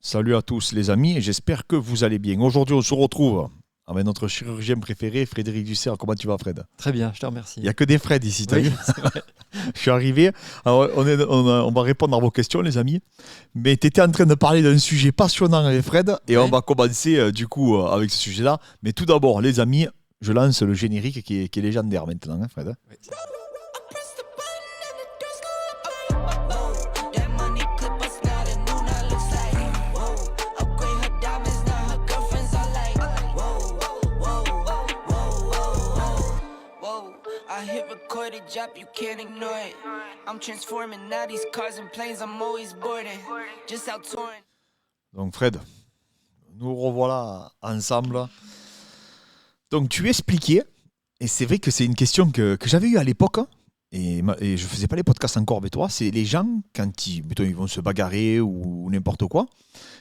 Salut à tous les amis, et j'espère que vous allez bien. Aujourd'hui, on se retrouve avec notre chirurgien préféré, Frédéric Dussert. Comment tu vas, Fred? Très bien, je te Il remercie. n'y a que des Fred ici, t'as Oui, vu? c'est vrai. Je suis arrivé, alors on va répondre à vos questions, les amis. Mais tu étais en train de parler d'un sujet passionnant avec Fred, et on Oui. va commencer avec ce sujet-là. Mais tout d'abord, les amis, je lance le générique qui est légendaire maintenant, hein, Fred. Oui. That money clip us now, the new now looks like. Whoa, upgrade her diamonds now, her girlfriends are like. Whoa, whoa, whoa, whoa, whoa. I hit record it, drop, you can't ignore it. I'm transforming now these cars and planes, I'm always boarding. Just out touring. Donc, Fred, nous revoilà ensemble. Donc, tu expliquais, et c'est vrai que c'est une question que j'avais eue à l'époque, hein, et je faisais pas les podcasts encore avec toi, c'est les gens, quand mettons, ils vont se bagarrer ou n'importe quoi,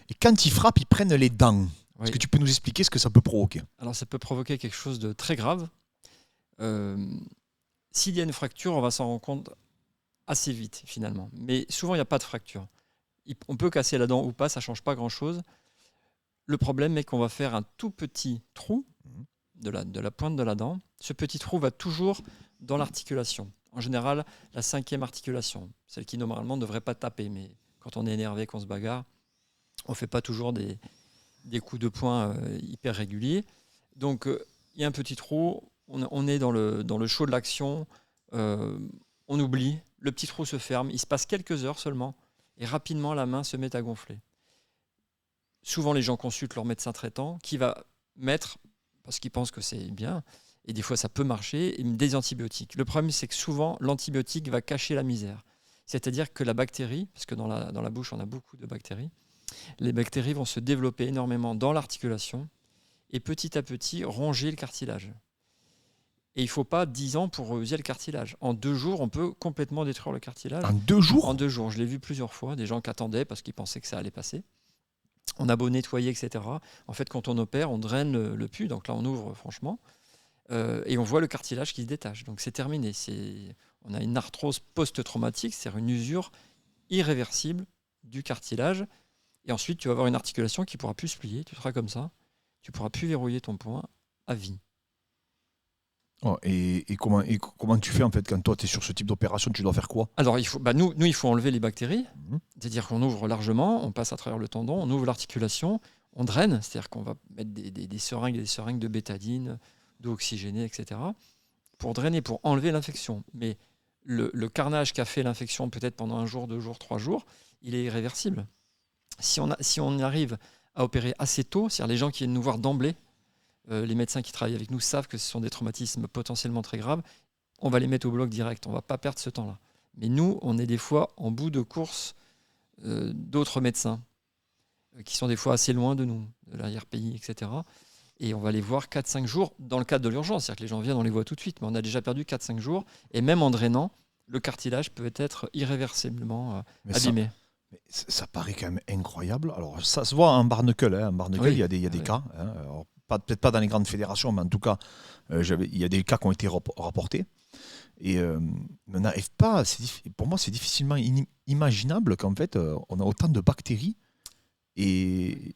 et quand ils frappent, ils prennent les dents. Est-ce Oui. que tu peux nous expliquer ce que ça peut provoquer? Alors ça peut provoquer quelque chose de très grave. Euh, S'il y a une fracture, on va s'en rendre compte assez vite finalement. Mais souvent, il n'y a pas de fracture. On peut casser la dent ou pas, ça ne change pas grand-chose. Le problème est qu'on va faire un tout petit trou de la pointe de la dent. Ce petit trou va toujours dans l'articulation. En général, la 5e articulation, celle qui normalement ne devrait pas taper. Mais quand on est énervé, qu'on se bagarre, on ne fait pas toujours des coups de poing hyper réguliers. Donc, il y a un petit trou, on est dans le chaud de l'action, on oublie, le petit trou se ferme, il se passe quelques heures seulement, et rapidement la main se met à gonfler. Souvent, les gens consultent leur médecin traitant, qui va mettre, parce qu'il pense que c'est bien, et des fois ça peut marcher, des antibiotiques. Le problème, c'est que souvent, l'antibiotique va cacher la misère. C'est-à-dire que la bactérie, parce que dans la bouche, on a beaucoup de bactéries, les bactéries vont se développer énormément dans l'articulation et petit à petit ronger le cartilage. Et il ne faut pas 10 ans pour user le cartilage. En 2 jours, on peut complètement détruire le cartilage. En 2 jours? En 2 jours, je l'ai vu plusieurs fois, des gens qui attendaient parce qu'ils pensaient que ça allait passer. On a beau nettoyer, etc. En fait, quand on opère, on draine le pus. Donc là, on ouvre franchement. Et on voit le cartilage qui se détache. Donc c'est terminé. On a une arthrose post-traumatique, c'est-à-dire une usure irréversible du cartilage. Et ensuite, tu vas avoir une articulation qui ne pourra plus se plier. Tu seras comme ça. Tu ne pourras plus verrouiller ton poing à vie. Oh, et comment tu fais en fait quand toi tu es sur ce type d'opération? Tu dois faire quoi? Alors, nous, il faut enlever les bactéries. Mhm. C'est-à-dire qu'on ouvre largement, on passe à travers le tendon, on ouvre l'articulation, on draine. C'est-à-dire qu'on va mettre des seringues et des seringues de bétadine, d'eau oxygénée, etc. pour drainer, pour enlever l'infection. Mais le carnage qu'a fait l'infection peut-être pendant 1 jour, 2 jours, 3 jours, il est irréversible. Si on arrive à opérer assez tôt, c'est-à-dire les gens qui viennent nous voir d'emblée, les médecins qui travaillent avec nous savent que ce sont des traumatismes potentiellement très graves, on va les mettre au bloc direct, on ne va pas perdre ce temps-là. Mais nous, on est des fois en bout de course d'autres médecins qui sont des fois assez loin de nous, de l'arrière-pays, etc. Et on va les voir 4-5 jours dans le cadre de l'urgence, c'est-à-dire que les gens viennent, on les voit tout de suite, mais on a déjà perdu 4-5 jours, et même en drainant, le cartilage peut être irréversiblement Mais abîmé. ça paraît quand même incroyable. Alors ça se voit en Barnacle, hein. En Barnacle, Oui. il y a des Oui. cas, hein. Alors, peut-être pas dans les grandes fédérations, mais en tout cas, il y a des cas qui ont été rapportés. Et on n'arrive pas. Pour moi, c'est difficilement imaginable qu'en fait, on a autant de bactéries. Et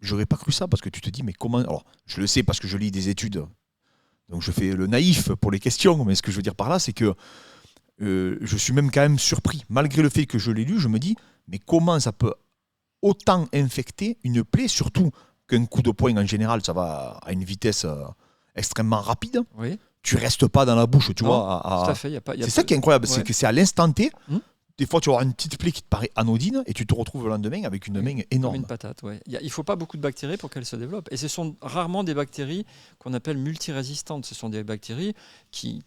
j'aurais pas cru ça parce que tu te dis, mais comment. Alors, je le sais parce que je lis des études. Donc, je fais le naïf pour les questions. Mais ce que je veux dire par là, c'est que je suis même quand même surpris. Malgré le fait que je l'ai lu, je me dis, mais comment ça peut autant infecter une plaie, surtout qu'un coup de poing en général, ça va à une vitesse extrêmement rapide. Oui. Tu restes pas dans la bouche, tu Non, vois. tout à fait. C'est ça qui est incroyable, c'est Ouais. que c'est à l'instant T. Hmm. Des fois, tu vas avoir une petite plaie qui te paraît anodine et tu te retrouves le lendemain avec une main Comme énorme. une patate, ouais. Il ne faut pas beaucoup de bactéries pour qu'elles se développent. Et ce sont rarement des bactéries qu'on appelle multirésistantes. Ce sont des bactéries qui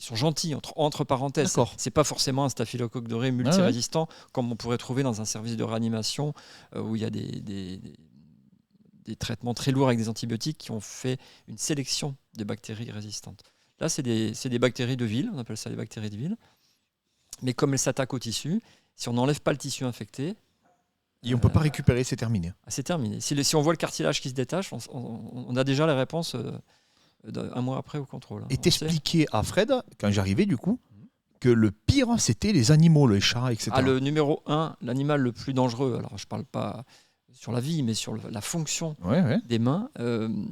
sont gentilles, entre parenthèses. D'accord. Ce n'est pas forcément un staphylocoque doré multirésistant, comme on pourrait trouver dans un service de réanimation où il y a des traitements très lourds avec des antibiotiques qui ont fait une sélection des bactéries résistantes. Là, c'est des bactéries de ville, on appelle ça les bactéries de ville. Mais comme elles s'attaquent au tissu, si on n'enlève pas le tissu infecté, Et on ne peut pas récupérer, c'est terminé. c'est terminé. Si on voit le cartilage qui se détache, on a déjà la réponse 1 mois après au contrôle. Et On sait. t'expliquer à Fred, quand j'arrivais du coup, que le pire, c'était les animaux, les chats, etc. Le numéro 1, l'animal le plus dangereux, alors je ne parle pas sur la vie, mais sur la fonction Ouais. des mains,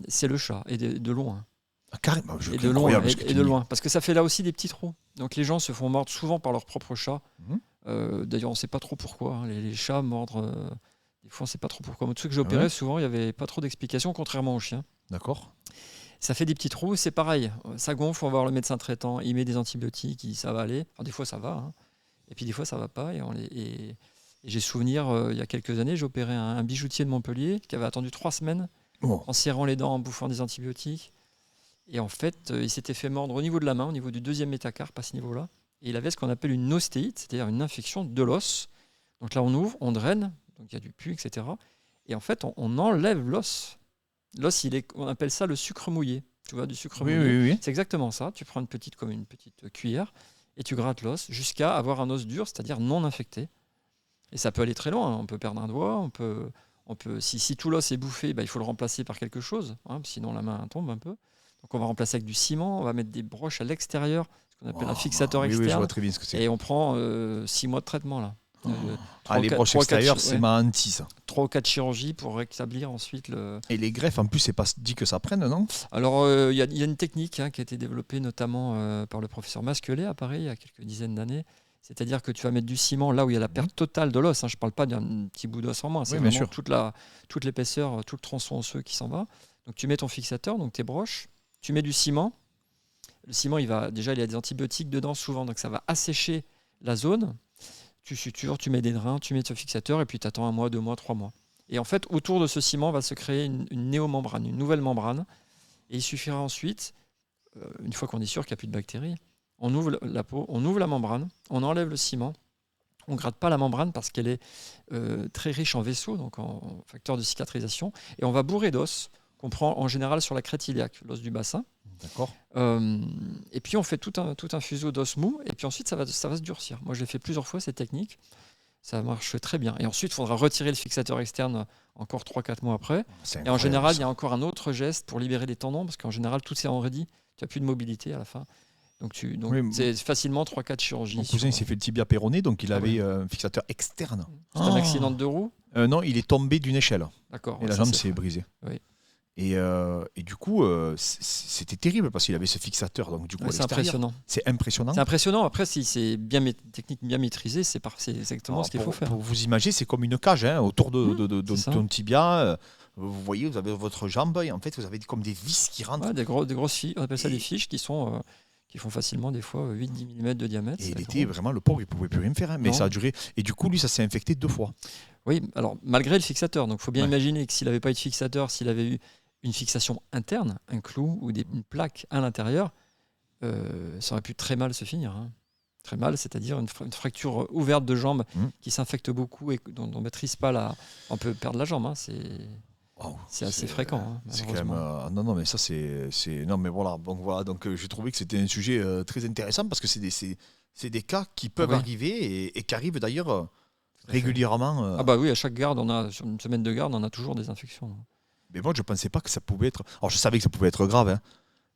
c'est le chat, et de loin. Ah, carrément, Et de loin, incroyable ce que tu et de me dis. loin. Parce que ça fait là aussi des petits trous. Donc les gens se font mordre souvent par leur propre chat. D'ailleurs, on ne sait pas trop pourquoi. Hein. Les chats mordent, des fois, on ne sait pas trop pourquoi. Moi, tous ceux que j'ai opérés, souvent, il n'y avait pas trop d'explications, contrairement aux chiens. D'accord. Ça fait des petits trous, c'est pareil. Ça gonfle, on va voir le médecin traitant, il met des antibiotiques, ça va aller. Alors, des fois, ça va. Hein. Et puis, des fois, ça ne va pas. Et j'ai souvenir, il y a quelques années, j'ai opéré un bijoutier de Montpellier qui avait attendu 3 semaines en serrant les dents, en bouffant des antibiotiques. Et en fait, il s'était fait mordre au niveau de la main, au niveau du 2e métacarpe, à ce niveau-là. Et il avait ce qu'on appelle une ostéite, c'est-à-dire une infection de l'os. Donc là, on ouvre, on draine, donc il y a du pus, etc. Et en fait, on enlève l'os. L'os, on appelle ça le sucre mouillé. Tu vois, du sucre mouillé. Oui. C'est exactement ça. Tu prends une petite cuillère et tu grattes l'os jusqu'à avoir un os dur, c'est-à-dire non infecté. Et ça peut aller très loin. On peut perdre un doigt, si tout l'os est bouffé, il faut le remplacer par quelque chose, hein, sinon la main tombe un peu. Donc on va remplacer avec du ciment, on va mettre des broches à l'extérieur, ce qu'on appelle un fixateur externe. Oui, je vois très bien ce que c'est. Et on prend 6 mois de traitement là. Les broches extérieures, c'est ma hantise, ça. 3 ou 4 chirurgies pour rétablir ensuite le... Et les greffes, en plus, c'est pas dit que ça prenne, non? Alors, il y a une technique qui a été développée notamment par le professeur Masquelet à Paris il y a quelques dizaines d'années. C'est-à-dire que tu vas mettre du ciment là où il y a la perte totale de l'os. Je ne parle pas d'un petit bout d'os en moins. C'est vraiment toute l'épaisseur, tout le tronçon osseux qui s'en va. Donc, tu mets ton fixateur, donc tes broches. Tu mets du ciment. Le ciment, il y a des antibiotiques dedans souvent, donc ça va assécher la zone. Tu sutures, tu mets des drains, tu mets ton fixateur et puis tu attends 1 mois, 2 mois, 3 mois. Et en fait, autour de ce ciment va se créer une néomembrane, une nouvelle membrane. Et il suffira ensuite, une fois qu'on est sûr qu'il n'y a plus de bactéries, on ouvre la peau, on ouvre la membrane, on enlève le ciment. On ne gratte pas la membrane parce qu'elle est très riche en vaisseaux, donc en facteurs de cicatrisation. Et on va bourrer d'os qu'on prend en général sur la crête iliaque, l'os du bassin. D'accord. Et puis on fait tout un fuseau d'os mou, et puis ensuite ça va se durcir. Moi je l'ai fait plusieurs fois cette technique, ça marche très bien. Et ensuite il faudra retirer le fixateur externe encore 3-4 mois après. Et en général il y a encore un autre geste pour libérer les tendons, parce qu'en général tout s'est enraidi, tu n'as plus de mobilité à la fin. Donc c'est facilement 3-4 chirurgies. Mon cousin il s'est fait le tibia péroné, donc il avait un fixateur externe. C'est un accident de 2 roues? Non, il est tombé d'une échelle. D'accord. Et la jambe s'est brisée. Oui. Et du coup, c'était terrible parce qu'il avait ce fixateur. Donc, du coup, c'est impressionnant. C'est impressionnant. C'est impressionnant. Après, si c'est technique bien maîtrisée, c'est exactement ce qu'il faut faire. Pour vous imaginer, c'est comme une cage autour de ton tibia. Vous voyez, vous avez votre jambe et en fait, vous avez comme des vis qui rentrent. Ouais, des grosses fiches, on appelle ça des fiches qui font... qui font facilement des fois 8-10 mm de diamètre. Et il était vraiment, le pauvre, il ne pouvait plus rien faire. Mais ça a duré. Et du coup, lui, ça s'est infecté 2 fois. Oui, alors malgré le fixateur. Donc il faut bien imaginer que s'il n'avait pas eu de fixateur, s'il avait eu une fixation interne, un clou ou une plaque à l'intérieur, ça aurait pu très mal se finir. Hein. Très mal, c'est-à-dire une fracture ouverte de jambe qui s'infecte beaucoup et dont on ne maîtrise pas on peut perdre la jambe. Hein. C'est assez fréquent. Hein, c'est quand même. Non, mais ça, non, mais voilà. Donc, j'ai trouvé que c'était un sujet très intéressant parce que c'est des cas qui peuvent arriver et qui arrivent d'ailleurs régulièrement. Ah, bah oui, à chaque garde, sur une semaine de garde, on a toujours des infections. Mais moi, je ne pensais pas que ça pouvait être. Alors, je savais que ça pouvait être grave, hein,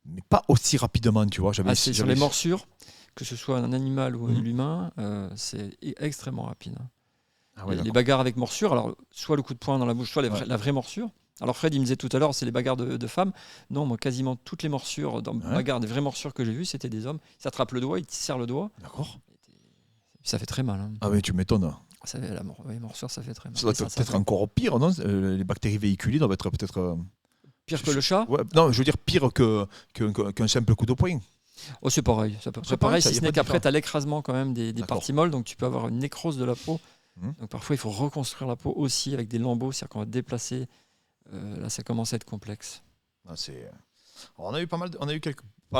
mais pas aussi rapidement, tu vois. Sur les morsures, que ce soit un animal ou l'humain, c'est extrêmement rapide. Ah ouais, les bagarres avec morsure, alors soit le coup de poing dans la bouche, soit la vraie morsure. Alors Fred, il me disait tout à l'heure, c'est les bagarres de femmes. Non, moi, quasiment toutes les morsures, bagarres, des vraies morsures que j'ai vues, c'était des hommes. Ils s'attrapent le doigt, ils te serrent le doigt. D'accord. Ça fait très mal. Hein. Ah oui, tu m'étonnes. Les morsures, ça fait très mal. Ça doit être peut-être encore pire, non? Les bactéries véhiculées doivent être peut-être... Pire que le chat? Non, je veux dire pire qu'un simple coup de poing. Oh, c'est pareil. C'est pareil, si ce n'est qu'après, tu as l'écrasement quand même des parties molles, donc tu peux avoir une nécrose de la peau. Donc parfois, il faut reconstruire la peau aussi avec des lambeaux, c'est-à-dire qu'on va déplacer. Là, ça commence à être complexe. Alors, on a eu pas mal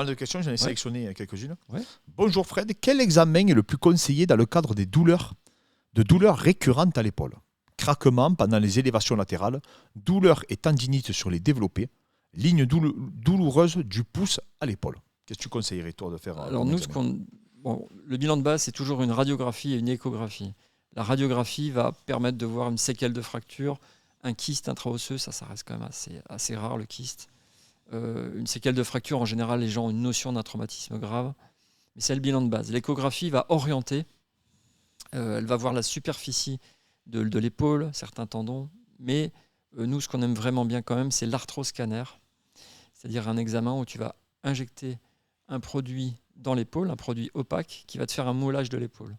de questions, j'en ai sélectionné quelques-unes. Ouais. Bonjour Fred, quel examen est le plus conseillé dans le cadre des douleurs récurrentes à l'épaule? Craquement pendant les élévations latérales, douleurs et tendinite sur les développés, ligne douloureuse du pouce à l'épaule. Qu'est-ce que tu conseillerais toi de faire? Alors nous, le bilan de base, c'est toujours une radiographie et une échographie. La radiographie va permettre de voir une séquelle de fracture, un kyste intraosseux, ça reste quand même assez rare le kyste. Une séquelle de fracture, en général, les gens ont une notion d'un traumatisme grave. Mais c'est le bilan de base. L'échographie va orienter, elle va voir la superficie de l'épaule, certains tendons, mais nous, ce qu'on aime vraiment bien quand même, c'est l'arthroscanner, c'est-à-dire un examen où tu vas injecter un produit dans l'épaule, un produit opaque, qui va te faire un moulage de l'épaule.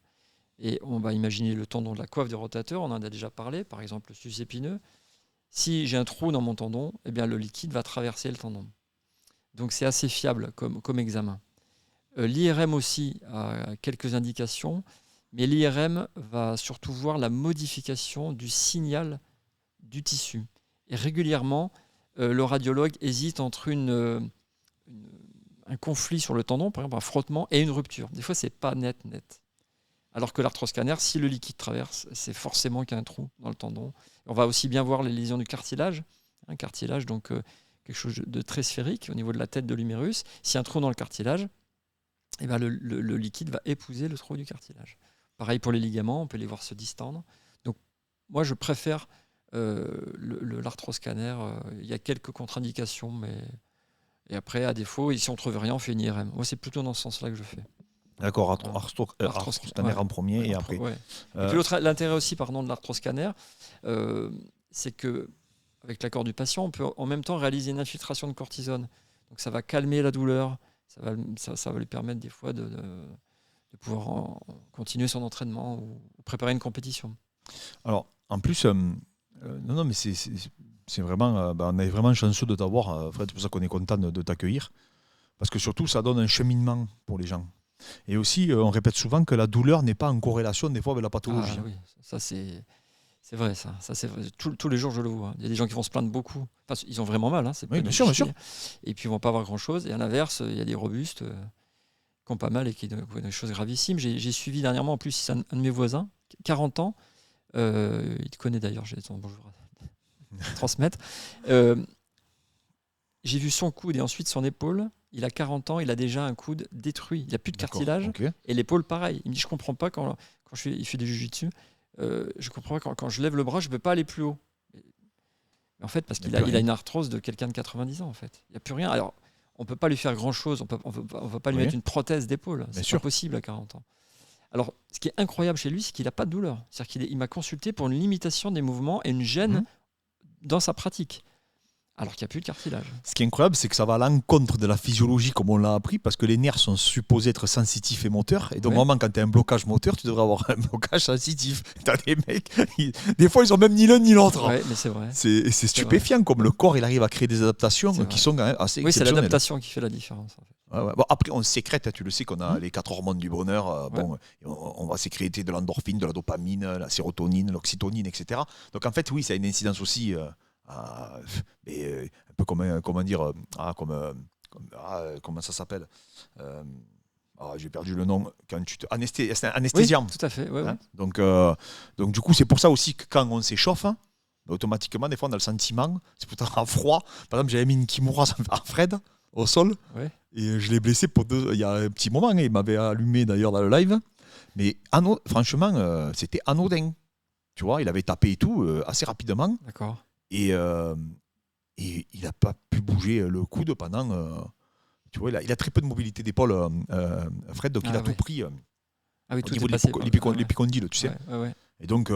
Et on va imaginer le tendon de la coiffe du rotateur, on en a déjà parlé, par exemple le sus épineux. Si j'ai un trou dans mon tendon, eh bien, le liquide va traverser le tendon. Donc c'est assez fiable comme examen. L'IRM aussi a quelques indications, mais l'IRM va surtout voir la modification du signal du tissu. Et régulièrement, le radiologue hésite entre un conflit sur le tendon, par exemple un frottement, et une rupture. Des fois, ce n'est pas net. Alors que l'arthroscanner, si le liquide traverse, c'est forcément qu'il y a un trou dans le tendon. On va aussi bien voir les lésions du cartilage. Un cartilage, donc quelque chose de très sphérique au niveau de la tête de l'humérus. S'il y a un trou dans le cartilage, eh ben le liquide va épouser le trou du cartilage. Pareil pour les ligaments, on peut les voir se distendre. Donc moi, je préfère l'arthroscanner. Il y a quelques contre-indications, mais... Et après, à défaut, et si on ne trouve rien, on fait une IRM. Moi, c'est plutôt dans ce sens-là que je fais. D'accord, arthroscanner en premier et après. Ouais. Et puis l'intérêt aussi de l'arthroscanner, c'est que avec l'accord du patient, on peut en même temps réaliser une infiltration de cortisone. Donc ça va calmer la douleur, ça va lui permettre des fois de pouvoir continuer son entraînement ou préparer une compétition. Alors, en plus, non, mais c'est vraiment, on est vraiment chanceux de t'avoir, Fred, c'est pour ça qu'on est content de t'accueillir, parce que surtout, ça donne un cheminement pour les gens. Et aussi, on répète souvent que la douleur n'est pas en corrélation des fois avec la pathologie. Ah, oui, ça c'est vrai, ça c'est vrai. Tous les jours, je le vois. Il y a des gens qui vont se plaindre beaucoup. Enfin, ils ont vraiment mal, c'est oui, bien sûr. Et puis, ils vont pas avoir grand-chose. Et à l'inverse, il y a des robustes qui ont pas mal et qui ont des choses gravissime. J'ai suivi dernièrement, en plus, un de mes voisins, 40 ans. Il te connaît d'ailleurs, j'ai son bonjour à transmettre. J'ai vu son coude et ensuite son épaule. Il a 40 ans, il a déjà un coude détruit. Il n'y a plus de cartilage. Okay. Et l'épaule, pareil. Il me dit, je ne comprends pas quand il fait du jiu-jitsu. Je comprends pas quand je lève le bras, je ne peux pas aller plus haut. Mais en fait, parce qu'il a une arthrose de quelqu'un de 90 ans, en fait. Il n'y a plus rien. Alors, on ne peut pas lui faire grand-chose. On ne va pas lui mettre une prothèse d'épaule. C'est pas possible à 40 ans. Alors, ce qui est incroyable chez lui, c'est qu'il n'a pas de douleur. C'est-à-dire qu'il m'a consulté pour une limitation des mouvements et une gêne dans sa pratique. Alors qu'il n'y a plus de cartilage. Ce qui est incroyable, c'est que ça va à l'encontre de la physiologie comme on l'a appris, parce que les nerfs sont supposés être sensitifs et moteurs. Et donc, normalement, quand tu as un blocage moteur, tu devrais avoir un blocage sensitif. Tu as des mecs, des fois, ils n'ont même ni l'un ni l'autre. Oui, mais c'est vrai. C'est stupéfiant, comme le corps, il arrive à créer des adaptations qui sont quand même assez exceptionnelles. Oui, c'est l'adaptation qui fait la différence. En fait. Ouais. Bon, après, on sécrète, tu le sais, qu'on a les 4 hormones du bonheur. On va sécréter de l'endorphine, de la dopamine, la sérotonine, l'oxytonine, etc. Donc, en fait, oui, ça a une incidence aussi... un peu comme comment dire comment ça s'appelle j'ai perdu le nom quand tu te anesthésiant. Oui, tout à fait. Ouais. Donc du coup c'est pour ça aussi que quand on s'échauffe automatiquement des fois on a le sentiment c'est pourtant à froid. Par exemple j'avais mis une kimura à Fred au sol et je l'ai blessé il y a un petit moment il m'avait allumé d'ailleurs dans le live mais franchement c'était anodin, tu vois, il avait tapé et tout assez rapidement. D'accord. Et il n'a pas pu bouger le coude pendant... tu vois, il a très peu de mobilité d'épaule, Fred, donc il a tout pris au niveau de l'épicondyle, tu sais. Ouais. Et donc,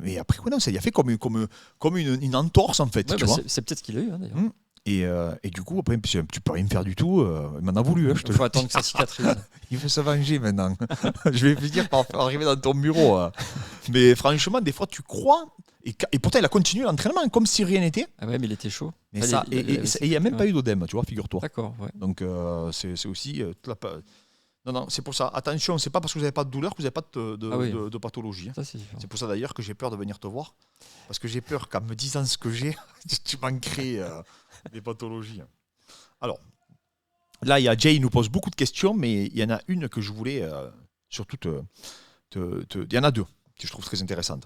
mais après, ça y a fait comme une entorse, en fait. Tu vois. C'est peut-être ce qu'il a eu, d'ailleurs. Et du coup, après, tu peux rien faire du tout. Il m'en a voulu. Il faut attendre que ça cicatrise. Il veut se venger maintenant. Je vais finir par arriver dans ton bureau. Mais franchement, des fois, tu crois... Et pourtant, il a continué l'entraînement comme si rien n'était. Ah ouais, mais il était chaud. Mais il n'y a même pas eu d'œdème, tu vois, figure-toi. D'accord, ouais. Donc, c'est aussi... Non, c'est pour ça. Attention, c'est pas parce que vous n'avez pas de douleur que vous n'avez pas de pathologie. Ça, c'est pour ça d'ailleurs que j'ai peur de venir te voir. Parce que j'ai peur qu'en me disant ce que j'ai, tu manquerais des pathologies. Alors, là, il y a Jay, il nous pose beaucoup de questions, mais il y en a une que je voulais surtout il y en a deux que je trouve très intéressantes.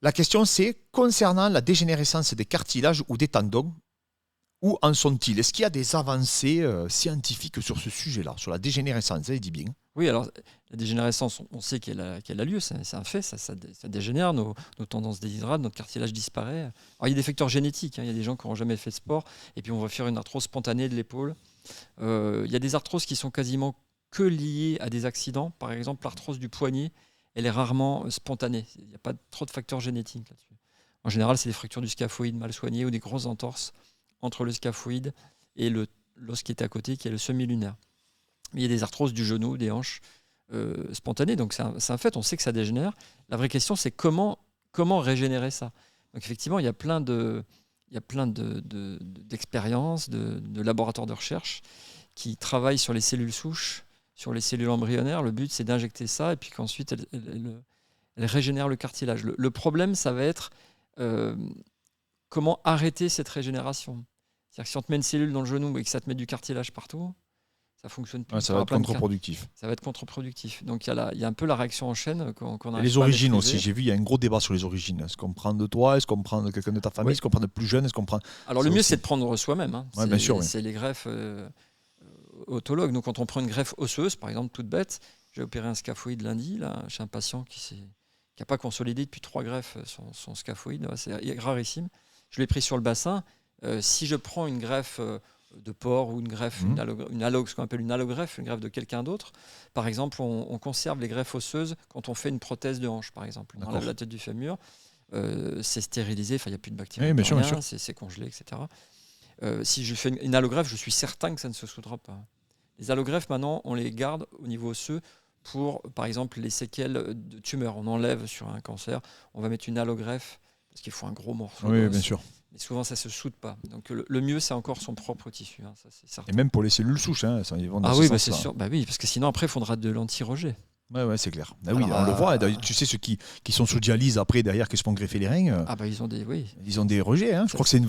La question, c'est concernant la dégénérescence des cartilages ou des tendons, où en sont-ils? Est-ce qu'il y a des avancées scientifiques sur ce sujet-là, sur la dégénérescence, il dit bien? Oui, alors la dégénérescence, on sait qu'elle a lieu, c'est un fait, ça dégénère, nos tendons se déshydratent, notre cartilage disparaît. Alors il y a des facteurs génétiques, il y a des gens qui n'ont jamais fait de sport, et puis on va faire une arthrose spontanée de l'épaule. Il y a des arthroses qui sont quasiment que liée à des accidents. Par exemple, l'arthrose du poignet, elle est rarement spontanée. Il n'y a pas trop de facteurs génétiques là-dessus. En général, c'est des fractures du scaphoïde mal soignées ou des grosses entorses entre le scaphoïde et l'os qui est à côté, qui est le semi-lunaire. Mais il y a des arthroses du genou, des hanches spontanées. Donc c'est un fait, on sait que ça dégénère. La vraie question, c'est comment régénérer ça. Donc effectivement, il y a plein d'expériences, de laboratoires de recherche qui travaillent sur les cellules souches, sur les cellules embryonnaires. Le but, c'est d'injecter ça et puis qu'ensuite, elles régénèrent le cartilage. Le problème, ça va être comment arrêter cette régénération. C'est-à-dire que si on te met une cellule dans le genou et que ça te met du cartilage partout, ça fonctionne plus. Ça va être contre-productif. Ça va être contre-productif. Donc il y a un peu la réaction en chaîne qu'on a. Et les origines aussi, j'ai vu, il y a un gros débat sur les origines. Est-ce qu'on prend de toi, est-ce qu'on prend de quelqu'un de ta famille, est-ce qu'on prend de plus jeune, est-ce qu'on prend... Alors le mieux, c'est de prendre soi-même. Hein. Ouais, bien sûr, oui. C'est les greffes autologues. Donc quand on prend une greffe osseuse, par exemple, toute bête, j'ai opéré un scaphoïde lundi, là, chez un patient qui n'a pas consolidé depuis 3 greffes son scaphoïde. C'est rarissime. Je l'ai pris sur le bassin. Si je prends une greffe de porc ou une greffe, ce qu'on appelle une allogreffe, une greffe de quelqu'un d'autre, par exemple, on conserve les greffes osseuses quand on fait une prothèse de hanche, par exemple. On enlève la tête du fémur, c'est stérilisé, il n'y a plus de bactéries, bien sûr. C'est congelé, etc. Si je fais une allogreffe, je suis certain que ça ne se soudera pas. Les allogreffes, maintenant, on les garde au niveau osseux pour, par exemple, les séquelles de tumeurs. On enlève sur un cancer, on va mettre une allogreffe, parce qu'il faut un gros morceau. Oui, bien sûr. Mais souvent, ça ne se soude pas. Donc, le mieux, c'est encore son propre tissu. Hein, ça, c'est certain. Et même pour les cellules souches, hein, ils vont dans oui, ce c'est sûr. Oui, parce que sinon, après, il faudra de l'anti-rejet. Oui, c'est clair. On le voit. Tu sais, ceux qui sont sous dialyse après, derrière, qui se font greffer les reins, ils ont des rejets. Hein.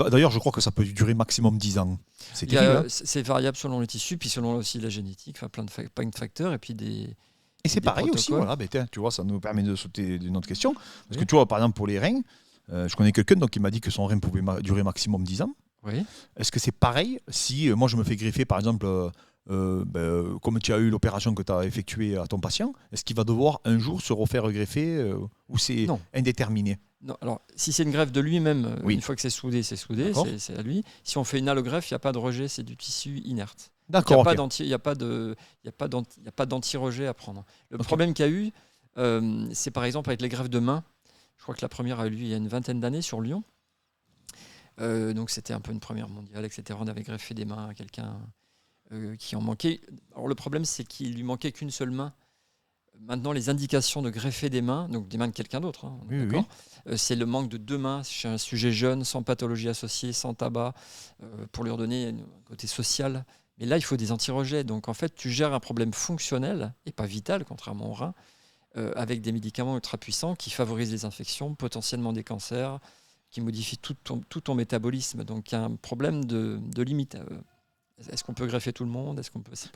D'ailleurs, je crois que ça peut durer maximum 10 ans. C'est terrible. C'est variable selon les tissus, puis selon aussi la génétique, plein de facteurs, et puis des... Et c'est pareil aussi, voilà, tu vois, ça nous permet de sauter d'une autre question. Parce que tu vois, par exemple, pour les reins, je connais quelqu'un qui m'a dit que son rein pouvait durer maximum 10 ans. Oui. Est-ce que c'est pareil si moi je me fais greffer, par exemple, comme tu as eu l'opération que tu as effectuée à ton patient, est-ce qu'il va devoir un jour se refaire greffer ou c'est indéterminé? Non, alors si c'est une greffe de lui-même, oui. Une fois que c'est soudé, c'est à lui. Si on fait une allogreffe, il n'y a pas de rejet, c'est du tissu inerte. D'accord. Il n'y a pas d'anti-rejet à prendre. Le problème qu'il y a eu, c'est par exemple avec les greffes de main. Je crois que la première a eu lieu il y a une 20aine d'années sur Lyon. Donc c'était un peu une première mondiale, etc. On avait greffé des mains à quelqu'un qui en manquait. Alors le problème, c'est qu'il lui manquait qu'une seule main. Maintenant, les indications de greffer des mains, donc des mains de quelqu'un d'autre, hein, oui. C'est le manque de 2 mains chez un sujet jeune, sans pathologie associée, sans tabac, pour lui redonner un côté social. Mais là, il faut des anti-rejets. Donc en fait, tu gères un problème fonctionnel et pas vital, contrairement au rein, avec des médicaments ultra puissants qui favorisent les infections, potentiellement des cancers, qui modifient tout ton métabolisme. Donc il y a un problème de limite. Est-ce qu'on peut greffer tout le monde?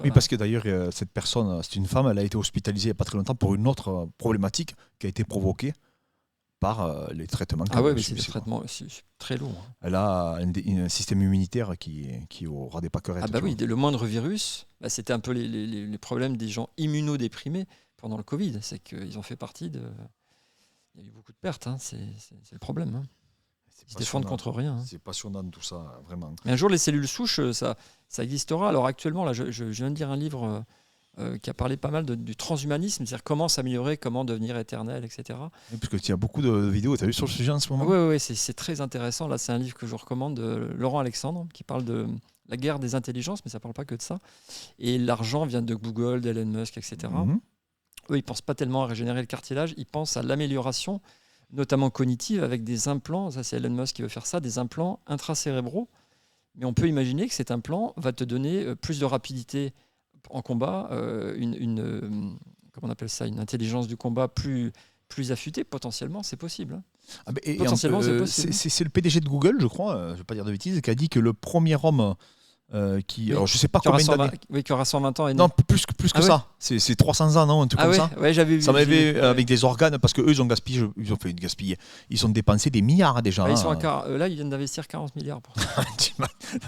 Oui, parce que d'ailleurs, cette personne, c'est une femme, elle a été hospitalisée il n'y a pas très longtemps pour une autre problématique qui a été provoquée par les traitements. Mais c'est des traitements très lourds. Elle a un système immunitaire qui aura des pâquerettes. Le moindre virus, c'était un peu les problèmes des gens immunodéprimés pendant le Covid. C'est qu'ils ont fait partie de... Il y a eu beaucoup de pertes, hein. C'est le problème. Hein. Ils se défendent contre rien. Hein. C'est passionnant tout ça, vraiment. Mais un jour, les cellules souches, ça existera. Alors actuellement, là, je viens de lire un livre qui a parlé pas mal du transhumanisme, c'est-à-dire comment s'améliorer, comment devenir éternel, etc. Oui, parce qu'il y a beaucoup de vidéos, tu as vu sur le sujet en ce moment? Oui, c'est très intéressant. Là, c'est un livre que je vous recommande de Laurent Alexandre, qui parle de la guerre des intelligences, mais ça ne parle pas que de ça. Et l'argent vient de Google, d'Elon Musk, etc. Eux, ils ne pensent pas tellement à régénérer le cartilage, ils pensent à l'amélioration, notamment cognitive, avec des implants. Ça, c'est Elon Musk qui veut faire ça, des implants intracérébraux. Mais on peut imaginer que cet implant va te donner plus de rapidité en combat, comment on appelle ça, une intelligence du combat plus affûtée, potentiellement, c'est possible. Hein. Potentiellement, c'est possible. C'est le PDG de Google, je crois, je ne vais pas dire de bêtises, qui a dit que le premier homme alors je sais pas combien d'années. Oui, qui aura 120 ans et non, plus que ça. C'est 300 ans, non, un truc comme ça. Ouais, j'avais vu. Ça m'avait avec des organes parce que eux ils ont gaspillé, ils ont dépensé des milliards déjà. Ils sont là, ils viennent d'investir 40 milliards pour ça.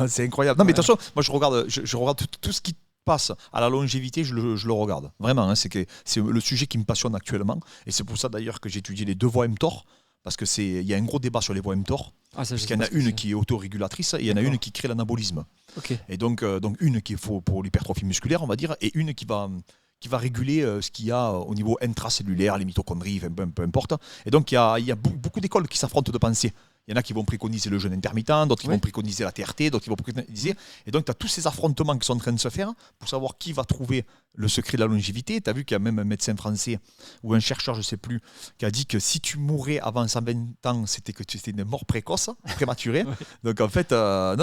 C'est incroyable. Non, mais de toute façon, moi je regarde tout ce qui passe à la longévité, je le regarde. Vraiment, hein, c'est le sujet qui me passionne actuellement et c'est pour ça d'ailleurs que j'ai étudié les 2 voies mTOR parce que il y a un gros débat sur les voies mTOR. Ah, ça, je Parce sais qu'il y en pas a ce que une c'est. qui est autorégulatrice et il y en a D'accord. une qui crée l'anabolisme. Ok. Et donc une qui est pour l'hypertrophie musculaire, on va dire, et une qui va réguler ce qu'il y a au niveau intracellulaire, les mitochondries, enfin, peu importe. Et donc il y a beaucoup d'écoles qui s'affrontent de pensée. Il y en a qui vont préconiser le jeûne intermittent, d'autres qui Oui. vont préconiser la TRT, d'autres qui vont préconiser. Et donc tu as tous ces affrontements qui sont en train de se faire pour savoir qui va trouver le secret de la longévité. Tu as vu qu'il y a même un médecin français ou un chercheur, je ne sais plus, qui a dit que si tu mourais avant 120 ans, c'était que c'était une mort précoce, prématurée. Ouais. Donc en fait, tu as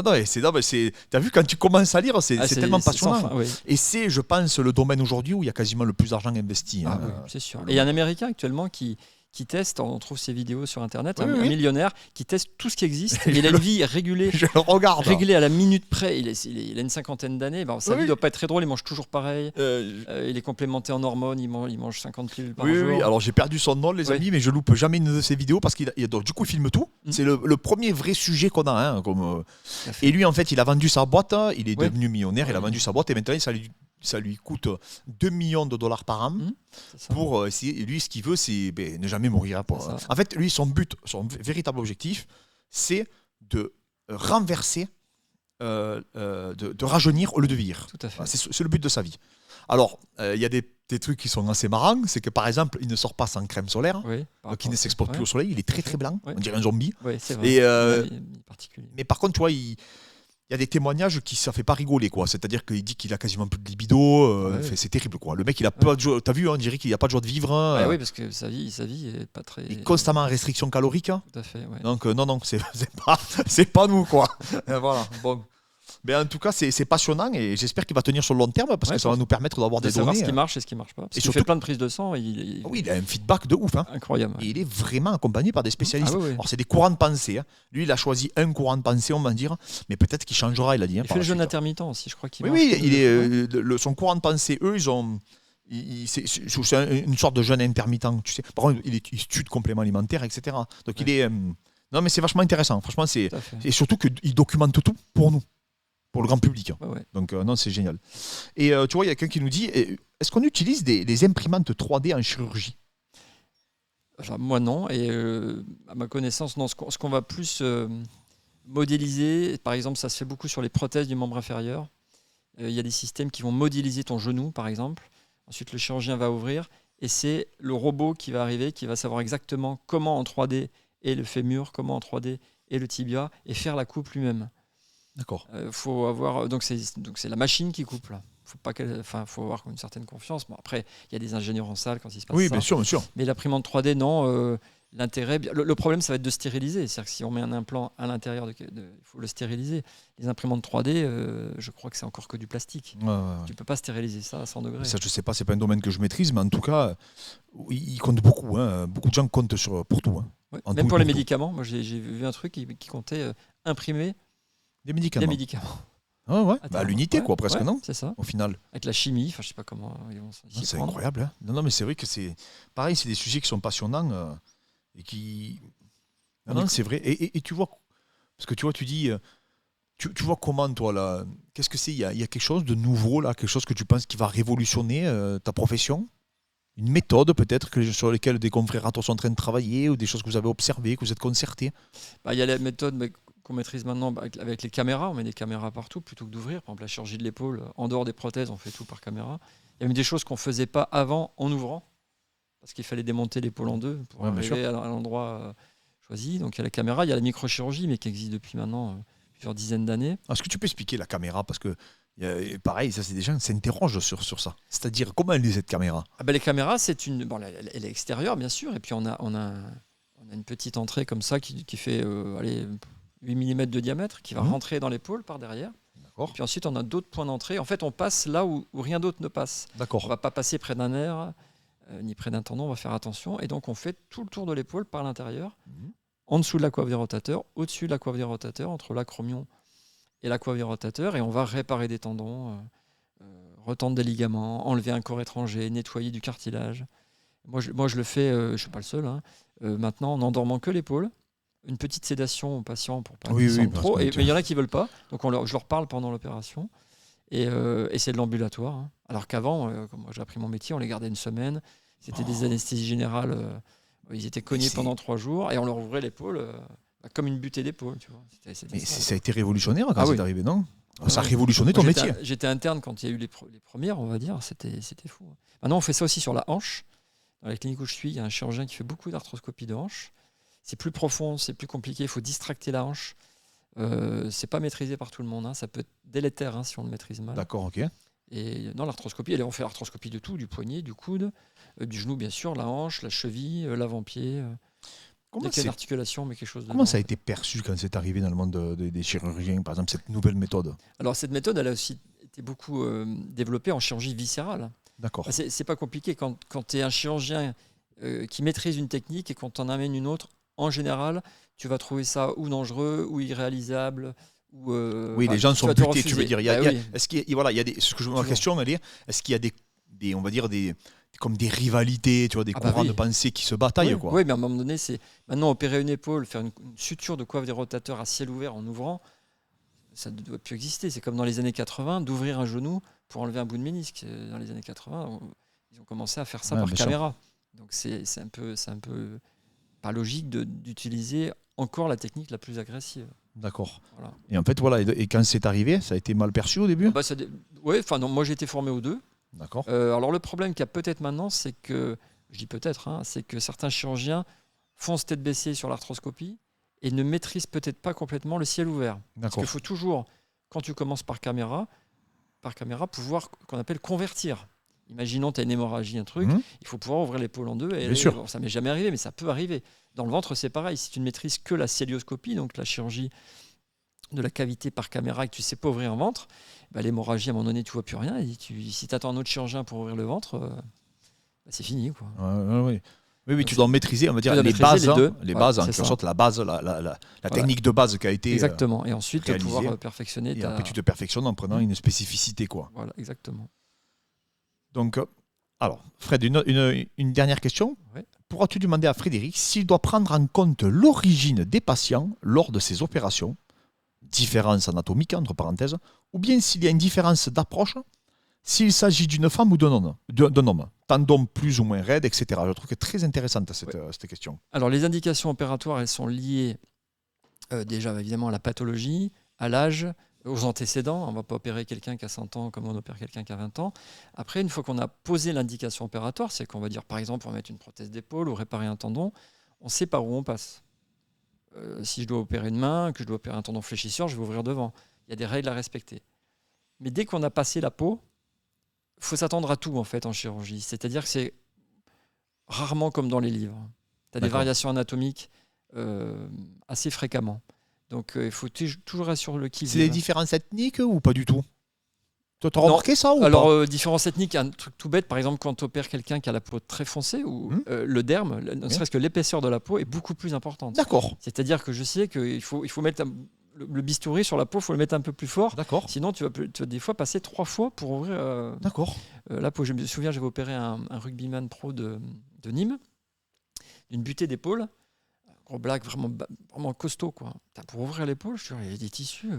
vu quand tu commences à lire, c'est Ah, tellement sans passionnant. fin, oui. Et c'est, je pense, le domaine aujourd'hui où il y a quasiment le plus d'argent investi. Ah hein. oui, c'est sûr. Et il y a un Américain actuellement qui teste, on trouve ses vidéos sur Internet, Oui, un oui. millionnaire qui teste tout ce qui existe. Il a une vie régulée, Je le regarde. réglée à la minute près. Il a une cinquantaine d'années. Bon, sa Oui. vie ne doit pas être très drôle, il mange toujours pareil. Euh, Il est complémenté en hormones, il mange 50 pilules par oui, jour. oui, alors j'ai perdu son nom, les Oui. amis, mais je loupe jamais une de ses vidéos parce donc, du coup, il filme tout. Mhm. C'est le premier vrai sujet qu'on a. Hein, Tout à fait. Et lui, en fait, il a vendu sa boîte, il est Oui. devenu millionnaire, il a Oui. vendu sa boîte et maintenant, ça lui coûte 2 millions de dollars par an. Mhm. C'est ça. Pour essayer. Lui, ce qu'il veut, c'est ne jamais mourir. C'est ça. En fait, lui, son véritable objectif, c'est de renverser, de rajeunir au lieu de vieillir. Tout à fait. Voilà, c'est le but de sa vie. Alors, il y a des trucs qui sont assez marrants. C'est que, par exemple, il ne sort pas sans crème solaire. Oui, par Donc, il rapport ne à- s'expose plus ouais. au soleil. Il est très, Tout à très blanc. fait. Ouais. On dirait un zombie. Oui, c'est vrai. Et, Il est particulier. mais par contre, tu vois, il y a des témoignages qui ça fait pas rigoler, quoi. C'est-à-dire qu'il dit qu'il a quasiment plus de libido. Ouais. Fait, c'est terrible, quoi. Le mec, il a pas de joie. T'as vu, on dirait qu'il a pas de joie de vivre. Ah oui, parce que sa vie est pas très. Il est constamment en restriction calorique. Hein. Tout à fait. Ouais. Donc non, c'est pas nous, quoi. Voilà. Bon. Mais en tout cas, c'est passionnant et j'espère qu'il va tenir sur le long terme parce Ouais, que ça va nous permettre d'avoir De des savoir données. ce qui marche et ce qui marche pas. Parce Et qu'il surtout- fait plein de prises de sang. Oui, il a un feedback de ouf. Hein. Incroyable. Et il est vraiment accompagné par des spécialistes. Ah oui, oui. Alors, c'est des courants de pensée. Hein. Lui, il a choisi un courant de pensée, on va dire, mais peut-être qu'il changera, il a dit. Hein, Il par fait la le jeûne suite. intermittent aussi, je crois qu'il Oui, mange oui, tout il le- est, son courant de pensée, eux, ils ont. C'est une sorte de jeûne intermittent, tu sais. Par contre, il tue de compléments alimentaires, etc. Donc il est. Non, mais c'est vachement intéressant. Franchement, c'est. Tout à fait. Et surtout qu'il documente tout pour nous, pour le grand public. Ouais, ouais. Donc non, c'est génial. Et tu vois, il y a quelqu'un qui nous dit, est-ce qu'on utilise des imprimantes 3D en chirurgie? Alors, moi, non. Et à ma connaissance, non. Ce qu'on va plus modéliser, par exemple, ça se fait beaucoup sur les prothèses du membre inférieur. Il y a des systèmes qui vont modéliser ton genou, par exemple. Ensuite, le chirurgien va ouvrir et c'est le robot qui va arriver, qui va savoir exactement comment en 3D est le fémur, comment en 3D est le tibia et faire la coupe lui-même. D'accord. Faut avoir donc c'est la machine qui coupe là. Faut avoir une certaine confiance. Bon, après, il y a des ingénieurs en salle quand il se passe Oui, ça. bien sûr, bien sûr. Mais l'imprimante 3D, non. L'intérêt, le problème, ça va être de stériliser. C'est-à-dire que si on met un implant à l'intérieur, il faut le stériliser. Les imprimantes 3D, je crois que c'est encore que du plastique. Ouais. Tu peux pas stériliser ça à 100 degrés. Ça, je sais pas, c'est pas un domaine que je maîtrise, mais en tout cas, il compte beaucoup. Hein. Beaucoup de gens comptent pour tout. Hein. Ouais. En Même tout pour et les pour tout. médicaments, moi j'ai vu un truc qui comptait imprimer Des médicaments. des médicaments. Ah ouais. Attends, Bah, à l'unité, ouais, quoi, presque, ouais, non? C'est ça. Au final. Avec la chimie, je sais pas comment ils vont s'y Ah, c'est prendre. incroyable. Hein. Non, mais c'est vrai que c'est. Pareil, c'est des sujets qui sont passionnants et qui. Non, c'est vrai. Et tu vois. Parce que tu vois, tu dis. Tu vois comment, toi, là. Qu'est-ce que c'est? Il y a quelque chose de nouveau, là, quelque chose que tu penses qui va révolutionner ta profession? Une méthode, peut-être, sur lesquelles des confrères à toi sont en train de travailler ou des choses que vous avez observées, que vous êtes concertés? Bah, il y a la méthode qu'on maîtrise maintenant avec les caméras. On met des caméras partout plutôt que d'ouvrir. Par exemple, la chirurgie de l'épaule, en dehors des prothèses, on fait tout par caméra. Il y a même des choses qu'on ne faisait pas avant en ouvrant. Parce qu'il fallait démonter l'épaule en deux pour Ouais, bien arriver à l'endroit choisi. Donc il y a la caméra, il y a la microchirurgie, mais qui existe depuis maintenant plusieurs dizaines d'années. Est-ce que tu peux expliquer la caméra? Parce que, pareil, ça, c'est des gens qui s'interrogent sur ça. C'est-à-dire, comment elle est cette caméra? Ah ben, les caméras, elle est extérieure, bien sûr. Et puis on a une petite entrée comme ça qui fait 8 mm de diamètre, qui va rentrer dans l'épaule par derrière. D'accord. Puis ensuite, on a d'autres points d'entrée. En fait, on passe là où rien d'autre ne passe. On D'accord. ne va pas passer près d'un nerf, ni près d'un tendon, on va faire attention. Et donc, on fait tout le tour de l'épaule par l'intérieur, en dessous de la coiffe des rotateurs, au-dessus de la coiffe des rotateurs, entre l'acromion et la coiffe des rotateurs. Et on va réparer des tendons, retendre des ligaments, enlever un corps étranger, nettoyer du cartilage. Moi, je le fais, je ne suis pas le seul, hein, maintenant en n'endormant que l'épaule. Une petite sédation aux patients pour pas qu'ils sentent trop. Mais il y en a qui ne veulent pas. Donc, je leur parle pendant l'opération. Et c'est de l'ambulatoire. Hein. Alors qu'avant, quand moi j'ai appris mon métier, on les gardait une semaine. C'était des anesthésies générales. Ils étaient cognés pendant 3 jours et on leur ouvrait l'épaule. comme une butée d'épaule, tu vois. Mais ça a été révolutionnaire quand Ah oui. c'est arrivé, non? Ah Ça a ouais. révolutionné ton Moi, métier. J'étais interne quand il y a eu les premières, on va dire. C'était fou. Maintenant, on fait ça aussi sur la hanche. Dans la clinique où je suis, il y a un chirurgien qui fait beaucoup d'arthroscopie de hanche. C'est plus profond, c'est plus compliqué. Il faut distracter la hanche. C'est pas maîtrisé par tout le monde. Hein. Ça peut être délétère si on le maîtrise mal. D'accord, ok. Et dans l'arthroscopie, on fait l'arthroscopie de tout, du poignet, du coude, du genou bien sûr, la hanche, la cheville, l'avant-pied. Comment, Dès qu'il y a une articulation, mais quelque chose de. comment ça a été perçu quand c'est arrivé dans le monde des chirurgiens, par exemple, cette nouvelle méthode? Alors cette méthode, elle a aussi été beaucoup développée en chirurgie viscérale. D'accord. C'est pas compliqué quand tu es un chirurgien qui maîtrise une technique et quand tu en amènes une autre, en général, tu vas trouver ça ou dangereux ou irréalisable. Ou, Oui, les gens tu sont vas te butés, tu veux refuser. dire. Bah oui. Est-ce qu'il y a, voilà, il y a des, ce que je, ma Toujours. question, elle est, est-ce qu'il y a on va dire comme des rivalités, tu vois, des Ah bah courants oui. de pensée qui se bataillent, Oui, quoi. oui, mais à un moment donné, c'est maintenant opérer une épaule, faire une suture de coiffe des rotateurs à ciel ouvert en ouvrant, ça ne doit plus exister. C'est comme dans les années 80, d'ouvrir un genou pour enlever un bout de ménisque. Dans les années 80, ils ont commencé à faire ça Ouais, par bien sûr. caméra. Donc c'est un peu pas logique d'utiliser encore la technique la plus agressive. D'accord. Voilà. Et en fait, voilà, et quand c'est arrivé, ça a été mal perçu au début? Bah, ouais, enfin non, moi j'ai été formé aux deux. D'accord. Alors le problème qu'il y a peut-être maintenant, c'est que, je dis peut-être, hein, c'est que certains chirurgiens foncent tête baissée sur l'arthroscopie et ne maîtrisent peut-être pas complètement le ciel ouvert. Parce D'accord. qu'il faut toujours, quand tu commences par caméra, pouvoir, qu'on appelle convertir. Imaginons tu as une hémorragie, un truc, Mhm. il faut pouvoir ouvrir l'épaule en deux. Et Bien sûr. bon, ça m'est jamais arrivé, mais ça peut arriver. Dans le ventre, c'est pareil. Si tu ne maîtrises que la célioscopie, donc la chirurgie de la cavité par caméra et que tu ne sais pas ouvrir un ventre, bah, l'hémorragie, à un moment donné, tu ne vois plus rien. Et si tu attends un autre chirurgien pour ouvrir le ventre, bah, c'est fini, quoi. Oui, oui, tu dois maîtriser, on va dire, dois les maîtriser bases, les deux. les Ouais, bases, en c'est quelque ça. sorte, la base, la technique de base qui a été. Exactement. Et ensuite, réalisé. pouvoir perfectionner Et ta... après, tu te perfectionnes en prenant une spécificité, quoi. Voilà, exactement. Donc, alors, Fred, une dernière question. Ouais. Pourras-tu demander à Frédéric s'il doit prendre en compte l'origine des patients lors de ces opérations, différence anatomique, entre parenthèses, ou bien s'il y a une différence d'approche, s'il s'agit d'une femme ou d'un homme, tendons plus ou moins raides, etc. Je trouve que très intéressante cette question. Alors, les indications opératoires, elles sont liées déjà, évidemment, à la pathologie, à l'âge, aux antécédents. On ne va pas opérer quelqu'un qui a 100 ans comme on opère quelqu'un qui a 20 ans. Après, une fois qu'on a posé l'indication opératoire, c'est qu'on va dire, par exemple, on va mettre une prothèse d'épaule ou réparer un tendon, on sait par où on passe. Si je dois opérer une main, que je dois opérer un tendon fléchisseur, je vais ouvrir devant. Il y a des règles à respecter. Mais dès qu'on a passé la peau, il faut s'attendre à tout en fait en chirurgie. C'est-à-dire que c'est rarement comme dans les livres. Tu as des D'accord. variations anatomiques assez fréquemment. Donc il faut toujours être sur le qui-vive. C'est des différences ethniques ou pas du tout? Tu as Non. remarqué ça ou Alors, pas? différence ethnique, un truc tout bête, par exemple, quand tu opères quelqu'un qui a la peau très foncée, ou le derme, ne serait-ce que l'épaisseur de la peau est beaucoup plus importante. D'accord, C'est-à-dire que je sais qu'il faut mettre le bistouri sur la peau, il faut le mettre un peu plus fort. d'accord, Sinon, tu vas des fois passer 3 fois pour ouvrir d'accord. la peau. Je me souviens, j'avais opéré un rugbyman pro de Nîmes, d'une butée d'épaule. Un gros blague vraiment costaud, quoi. Pour ouvrir l'épaule, je suis sûr, il y a des tissus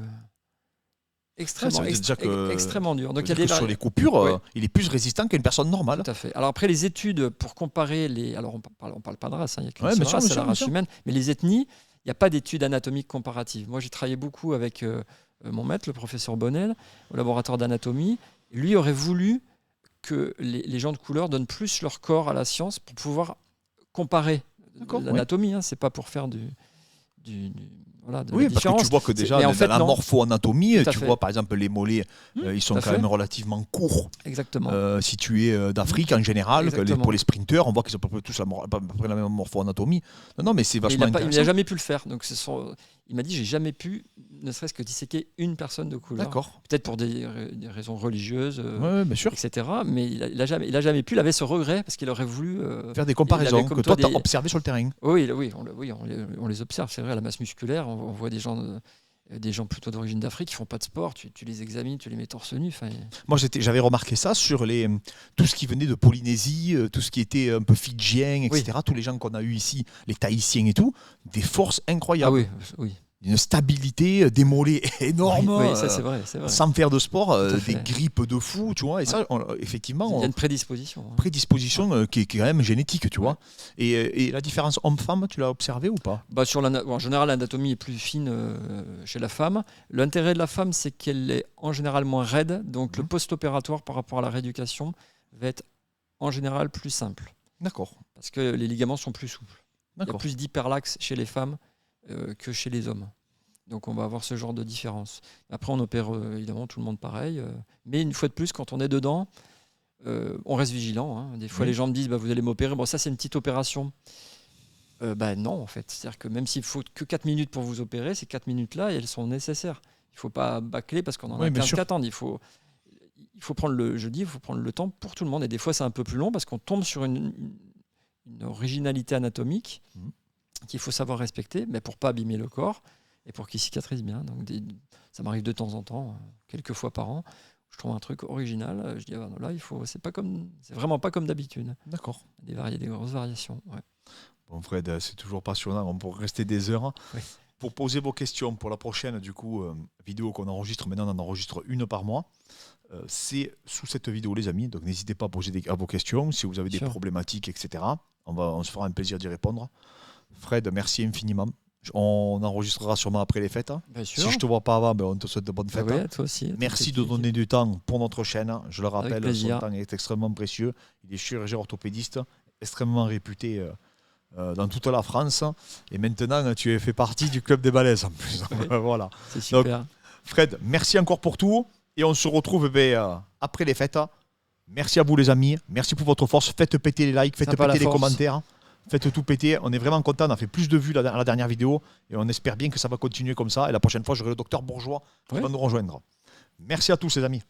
extrêmement, Ça veut dire déjà que- extrêmement durs. Donc, il y a C'est-à-dire des que sur vari- les coupures, Ouais. il est plus résistant qu'une personne normale. Tout à fait. Alors après, les études pour comparer les... Alors on parle pas de race, il n'y a qu'une Ouais, seule bien sûr, race, bien c'est sûr, la bien race sûr. humaine. Mais les ethnies, il n'y a pas d'études anatomiques comparatives. Moi, j'ai travaillé beaucoup avec mon maître, le professeur Bonnel, au laboratoire d'anatomie. Lui aurait voulu que les gens de couleur donnent plus leur corps à la science pour pouvoir comparer D'accord, l'anatomie. Hein. C'est pas pour faire voilà, de la Oui, parce que différence. tu vois que déjà, Mais en dans fait, la non. morpho-anatomie, Tout à tu fait. vois par exemple les mollets, ils sont tout à quand fait. même relativement courts, Exactement. situés d'Afrique en général. Exactement. Pour les sprinteurs, on voit qu'ils ont à peu près tous à peu près la même morpho-anatomie. Non, mais c'est Mais vachement il n'a intéressant. jamais pu le faire. Donc il m'a dit, j'ai jamais pu, ne serait-ce que disséquer une personne de couleur. D'accord. Peut-être pour des raisons religieuses, Ouais, bien sûr. etc. Mais il a jamais pu. Il avait ce regret parce qu'il aurait voulu Faire des il comparaisons avait comme que toi, tu toi as observé sur le terrain. Oui, on les observe. C'est vrai, à la masse musculaire, on voit des gens plutôt d'origine d'Afrique qui font pas de sport. Tu les examines, tu les mets torse nu. Moi, j'avais remarqué ça sur tout ce qui venait de Polynésie, tout ce qui était un peu fidjien, etc. Tous les gens qu'on a eu ici, les Tahitiens et tout, des forces Ah incroyables. oui. d'une stabilité, des mollets énormes, Oui, ça c'est vrai. C'est vrai. sans faire de sport, Tout à des fait. grippes de fou, tu vois. Et ça, effectivement, Il y a une prédisposition. prédisposition qui est quand même génétique, tu vois. Et la différence homme-femme, tu l'as observé ou pas? Bah, en général, l'anatomie est plus fine chez la femme. L'intérêt de la femme, c'est qu'elle est en général moins raide. Donc le post-opératoire par rapport à la rééducation va être en général plus simple. D'accord. Parce que les ligaments sont plus souples. Il y a D'accord. plus d'hyperlaxe chez les femmes que chez les hommes. Donc on va avoir ce genre de différence. Après, on opère évidemment tout le monde pareil. Mais une fois de plus, quand on est dedans, on reste vigilant. Hein. Des fois, Oui. les gens me disent, vous allez m'opérer. Bon, ça, c'est une petite opération. Non, en fait. C'est-à-dire que même s'il faut que 4 minutes pour vous opérer, ces 4 minutes-là, elles sont nécessaires. Il ne faut pas bâcler parce qu'on en Oui, a bien 15 sûr. qui attendent. Il faut prendre il faut prendre le temps pour tout le monde. Et des fois, c'est un peu plus long parce qu'on tombe sur une originalité anatomique qu'il faut savoir respecter, mais pour ne pas abîmer le corps et pour qu'il cicatrise bien. Donc, ça m'arrive de temps en temps, quelques fois par an. Je trouve un truc original. Je dis, non, là, c'est vraiment pas comme d'habitude. D'accord. Des grosses variations. Ouais. Bon, Fred, c'est toujours passionnant. On pourrait rester des heures. Oui. Pour poser vos questions pour la prochaine vidéo qu'on enregistre, maintenant on en enregistre une par mois. C'est sous cette vidéo, les amis. Donc n'hésitez pas à poser vos questions. Si vous avez des Sûr. problématiques, etc., on se fera un plaisir d'y répondre. Fred, merci infiniment. On enregistrera sûrement après les fêtes. Bien sûr. Si je ne te vois pas avant, on te souhaite de bonnes fêtes. Ouais, toi aussi. Merci de donner du temps pour notre chaîne. Je le rappelle, son plaisir. temps est extrêmement précieux. Il est chirurgien orthopédiste, extrêmement réputé dans toute la France. Et maintenant, tu es fait partie du club des balèzes en plus. Ouais. Voilà. C'est super. Fred, merci encore pour tout. Et on se retrouve après les fêtes. Merci à vous les amis. Merci pour votre force. Faites péter les likes, faites Sympa, péter la les force. commentaires. Faites tout péter. On est vraiment content. On a fait plus de vues à la dernière vidéo. Et on espère bien que ça va continuer comme ça. Et la prochaine fois, j'aurai le docteur Bourgeois qui Ouais. va nous rejoindre. Merci à tous les amis.